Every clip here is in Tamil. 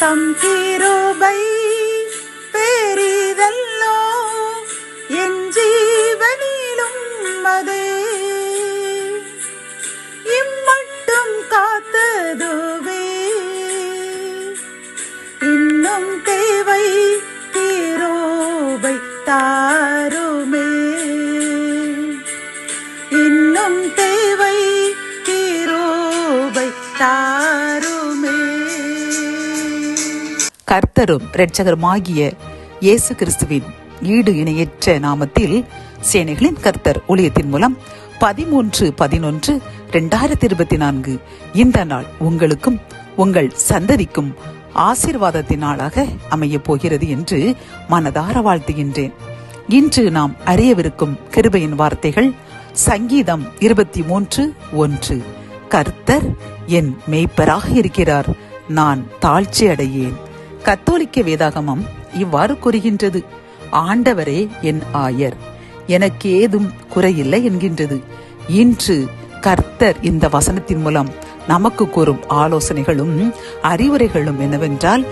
தம் கிருபை பெரிதல்லோ என் ஜீவனிலும் அதே இம்மட்டும் காத்ததுவே இன்னும் தேவை கிருபை தாருமே இன்னும் தேவை கிருபை தாருமே. கர்த்தரும் இரட்சகருமாகிய இயேசு கிறிஸ்துவின் ஈடு இணையற்ற நாமத்தில் சேனைகளின் கர்த்தர் ஊழியத்தின் மூலம் 13/11/2024 இந்த நாள் உங்களுக்கும் உங்கள் சந்ததிக்கும் ஆசீர்வாதத்தின் நாளாக அமையப் போகிறது என்று மனதார வாழ்த்துகின்றேன். இன்று நாம் அறியவிருக்கும் கிருபையின் வார்த்தைகள் சங்கீதம் 23:1. கர்த்தர் என் மேய்ப்பராக இருக்கிறார், நான் தாழ்ச்சி அடையேன். கத்தோலிக்க வேதாகமம் இவ்வாறு கூறுகின்றது, ஆண்டவரே என் ஆயர், எனக்கு ஏதும் குறையில்லை என்கின்றது. இன்று கர்த்தர் இந்த வசனத்தின் மூலம் நமக்கு கூறும் ஆலோசனைகளும் அறிவுரைகளும் என்னவென்றால்,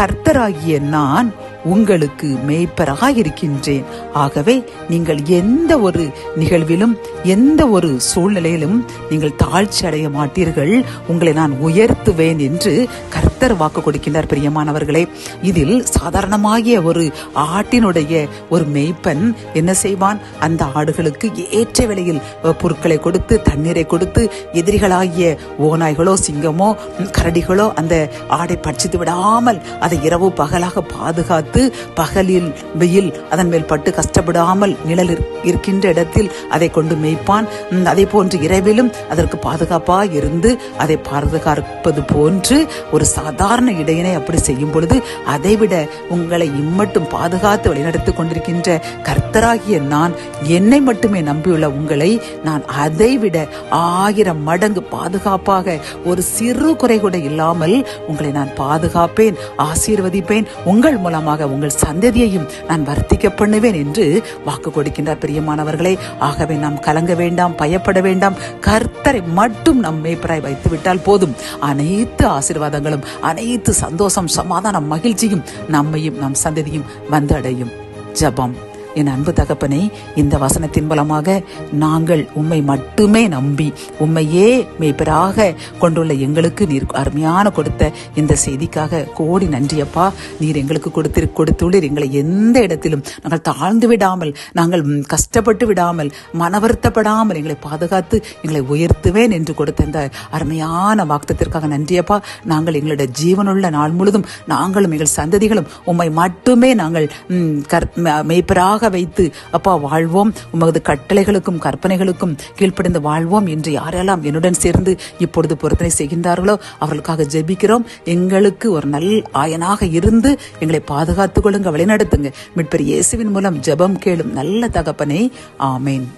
கர்த்தராகிய நான் உங்களுக்கு மேய்ப்பராக இருக்கின்றேன். ஆகவே நீங்கள் எந்த ஒரு நிகழ்விலும் எந்த ஒரு சூழ்நிலையிலும் நீங்கள் தாழ்ச்சி அடைய மாட்டீர்கள், உங்களை நான் உயர்த்துவேன் என்று கர்த்தர் வாக்கு கொடுக்கின்றார். பிரியமானவர்களே, இதில் சாதாரணமாகிய ஒரு ஆட்டினுடைய ஒரு மேய்ப்பன் என்ன செய்வான்? அந்த ஆடுகளுக்கு ஏற்ற விலையில் பொருட்களை கொடுத்து தண்ணீரை கொடுத்து எதிரிகளாகிய ஓநாய்களோ சிங்கமோ கரடிகளோ அந்த ஆடை பட்சித்து விடாமல் அதை இரவு பகலாக பாதுகாத்து பகலில் வெயில் அதன் மேல் பட்டு கஷ்டப்படாமல் நிழல் இருக்கின்ற இடத்தில் அதை கொண்டு மேய்ப்பான். அதே போன்று இரவிலும் அதற்கு பாதுகாப்பா இருந்து அதை பாதுகாப்பது போன்று ஒரு சாதாரண இடையினை அப்படி செய்யும் பொழுது அதைவிட உங்களை இம்மட்டும் பாதுகாத்து வழிநடத்திக் கொண்டிருக்கின்ற கர்த்தராகிய நான், என்னை மட்டுமே நம்பியுள்ள உங்களை நான் அதைவிட 1000 மடங்கு பாதுகாப்பாக ஒரு சிறு குறை கூட இல்லாமல் உங்களை நான் பாதுகாப்பேன், ஆசீர்வதிப்பேன், உங்கள் மூலமாக உங்கள் சந்ததியையும் நான் வர்த்திக்க பண்ணுவேன் என்று வாக்கு கொடுக்கின்றார். பிரியமானவர்களே, ஆகவே நாம் கலங்க வேண்டாம், பயப்பட வேண்டாம். கர்த்தரை மட்டும் நம் மேய்ப்பராய் வைத்து விட்டால் போதும். அனைத்து ஆசீர்வாதங்களும், அனைத்து சந்தோஷம், சமாதானம், மகிழ்ச்சியும் நம்மையும் நம் சந்ததியும் வந்து அடையும். ஜெபம். என் அன்பு தகப்பனே, இந்த வசனத்தின் மூலமாக நாங்கள் உம்மை மட்டுமே நம்பி உம்மையே மேய்ப்பராக கொண்டுள்ள எங்களுக்கு நீர் அருமையான கொடுத்த இந்த செய்திக்காக கோடி நன்றியப்பா. நீர் எங்களுக்கு கொடுத்துள்ளீர். எங்களை எந்த இடத்திலும் நாங்கள் தாழ்ந்து விடாமல், நாங்கள் கஷ்டப்பட்டு விடாமல், மனவருத்தப்படாமல் எங்களை பாதுகாத்து எங்களை உயர்த்துவேன் என்று கொடுத்த இந்த அருமையான வாக்குத்தத்திற்காக நன்றியப்பா. நாங்கள் எங்களுடைய ஜீவனுள்ள நாள் முழுதும் நாங்களும் எங்கள் சந்ததிகளும் உம்மை மட்டுமே நாங்கள் மேய்ப்பராக வைத்து அப்பா வாழ்வோம். உமது கட்டளைகளுக்கும் கற்பனைகளுக்கும் கீழ்ப்படிந்து வாழ்வோம் என்று யாரெல்லாம் என்னுடன் சேர்ந்து இப்பொழுது பொருத்தனை செய்கின்றார்களோ அவர்களுக்காக ஜெபிக்கிறோம். எங்களுக்கு ஒரு நல் ஆயனாக இருந்து எங்களை பாதுகாத்துக் கொள்ளுங்க, வழிநடத்துங்க. மீட்பர் இயேசுவின் மூலம் ஜெபம் கேளும் நல்ல தகப்பனே, ஆமேன்.